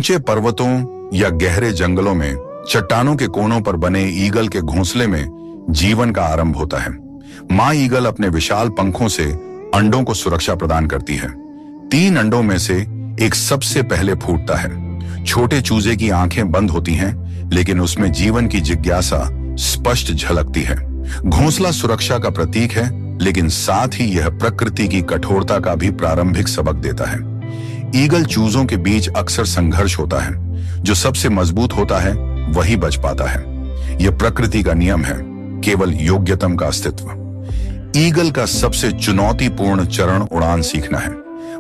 ऊंचे पर्वतों या गहरे जंगलों में चट्टानों के कोनों पर बने ईगल के घोंसले में जीवन का आरंभ होता है। माँ ईगल अपने विशाल पंखों से अंडों को सुरक्षा प्रदान करती है। 3 अंडों में से एक सबसे पहले फूटता है। छोटे चूजे की आंखें बंद होती हैं, लेकिन उसमें जीवन की जिज्ञासा स्पष्ट झलकती है। घोंसला सुरक्षा का प्रतीक है, लेकिन साथ ही यह प्रकृति की कठोरता का भी प्रारंभिक सबक देता है। ईगल चूजों के बीच अक्सर संघर्ष होता है। जो सबसे मजबूत होता है वही बच पाता है। यह प्रकृति का नियम है, केवल योग्यतम का अस्तित्व। ईगल का सबसे चुनौतीपूर्ण चरण उड़ान सीखना है।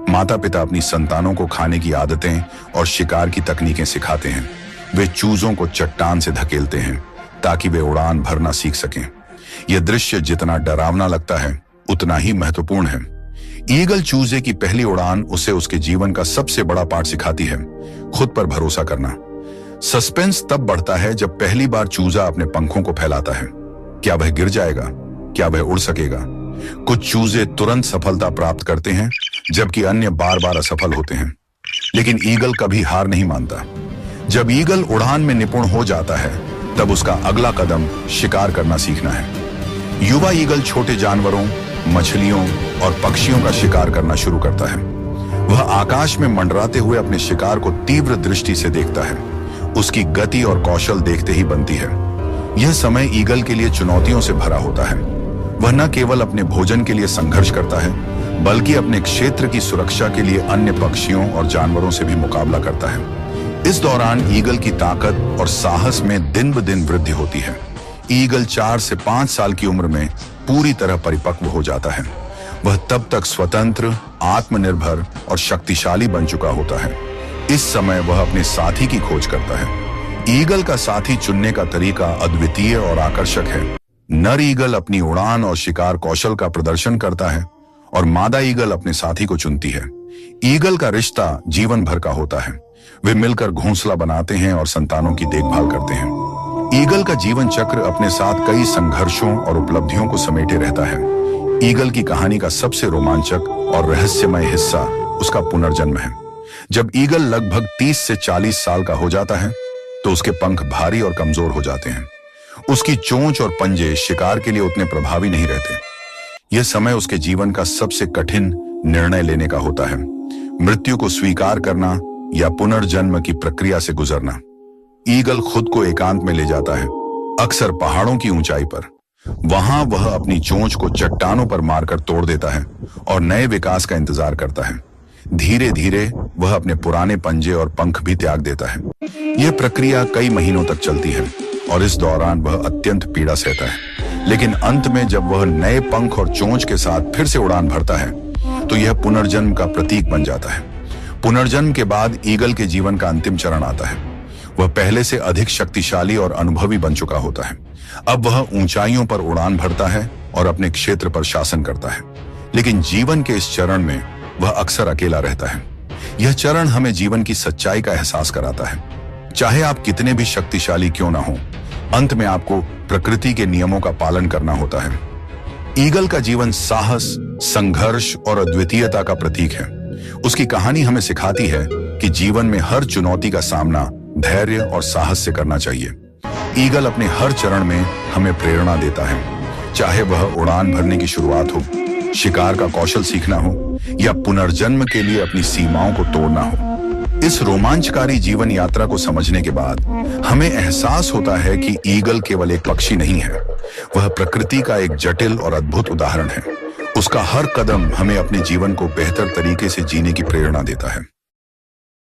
माता पिता अपनी संतानों को खाने की आदतें और शिकार की तकनीकें सिखाते हैं। वे चूजों को चट्टान से धकेलते हैं ताकि वे उड़ान भरना सीख सकें। यह दृश्य जितना डरावना लगता है, उतना ही महत्वपूर्ण है। ईगल चूजे की पहली उड़ान उसे उसके जीवन का सबसे बड़ा पाठ सिखाती है, खुद पर भरोसा करना। सस्पेंस तब बढ़ता है जब पहली बार चूजा अपने पंखों को फैलाता है। क्या वह गिर जाएगा? क्या वह उड़ सकेगा? कुछ चूजे तुरंत सफलता प्राप्त करते हैं, जबकि अन्य बार बार असफल होते हैं। लेकिन ईगल कभी हार नहीं मानता। जब ईगल उड़ान में निपुण हो जाता है, तब उसका अगला कदम शिकार करना सीखना है। युवा ईगल छोटे जानवरों, मछलियों और पक्षियों का शिकार करना शुरू करता है। वह आकाश में मंडराते हुए अपने शिकार को तीव्र दृष्टि से देखता है। उसकी गति और कौशल देखते ही बनती है। यह समय ईगल के लिए चुनौतियों से भरा होता है। वह न केवल अपने भोजन के लिए संघर्ष करता है, बल्कि अपने क्षेत्र की सुरक्षा के लिए अन्य पक्षियों और जानवरों से भी मुकाबला करता है। इस दौरान ईगल की ताकत और साहस में दिन ब दिन वृद्धि होती है। ईगल 4 से 5 साल की उम्र में पूरी तरह परिपक्व हो जाता है। वह तब तक स्वतंत्र, आत्मनिर्भर और शक्तिशाली बन चुका होता है। इस समय वह अपने साथी की खोज करता है। ईगल का साथी चुनने का तरीका अद्वितीय और आकर्षक है। नर ईगल अपनी उड़ान और शिकार कौशल का प्रदर्शन करता है और मादा ईगल अपने साथी को चुनती है। ईगल का रिश्ता जीवन भर का होता है। वे मिलकर घोंसला बनाते हैं और संतानों की देखभाल करते हैं। ईगल का जीवन चक्र अपने साथ कई संघर्षों और उपलब्धियों को समेटे रहता है। ईगल की कहानी का सबसे रोमांचक और रहस्यमय हिस्सा उसका पुनर्जन्म है। जब ईगल लगभग 30 से 40 साल का हो जाता है, तो उसके पंख भारी और कमजोर हो जाते हैं। उसकी चोंच और पंजे शिकार के लिए उतने प्रभावी नहीं रहते। यह समय उसके जीवन का सबसे कठिन निर्णय लेने का होता है, मृत्यु को स्वीकार करना या पुनर्जन्म की प्रक्रिया से गुजरना। ईगल खुद को एकांत में ले जाता है, अक्सर पहाड़ों की ऊंचाई पर। वहां वह अपनी चोंच को चट्टानों पर मारकर तोड़ देता है और नए विकास का इंतजार करता है। धीरे धीरे वह अपने पुराने पंजे और पंख भी त्याग देता है। यह प्रक्रिया कई महीनों तक चलती है और इस दौरान वह अत्यंत पीड़ा सहता है। लेकिन अंत में जब वह नए पंख और चोंच के साथ फिर से उड़ान भरता है, तो यह पुनर्जन्म का प्रतीक बन जाता है। पुनर्जन्म के बाद ईगल के जीवन का अंतिम चरण आता है। वह पहले से अधिक शक्तिशाली और अनुभवी बन चुका होता है। अब वह ऊंचाइयों पर उड़ान भरता है और अपने क्षेत्र पर शासन करता है। लेकिन जीवन के इस चरण में वह अक्सर अकेला रहता है। यह चरण हमें जीवन की सच्चाई का एहसास कराता है। चाहे आप कितने भी शक्तिशाली क्यों ना हो, अंत में आपको प्रकृति के नियमों का पालन करना होता है। ईगल का जीवन साहस, संघर्ष और अद्वितीयता का प्रतीक है। उसकी कहानी हमें सिखाती है कि जीवन में हर चुनौती का सामना धैर्य और साहस से करना चाहिए। ईगल अपने हर चरण में हमें प्रेरणा देता है, चाहे वह उड़ान भरने की शुरुआत हो, शिकार का कौशल सीखना हो या पुनर्जन्म के लिए अपनी सीमाओं को तोड़ना हो। इस रोमांचकारी जीवन यात्रा को समझने के बाद हमें एहसास होता है कि ईगल केवल एक पक्षी नहीं है, वह प्रकृति का एक जटिल और अद्भुत उदाहरण है। उसका हर कदम हमें अपने जीवन को बेहतर तरीके से जीने की प्रेरणा देता है।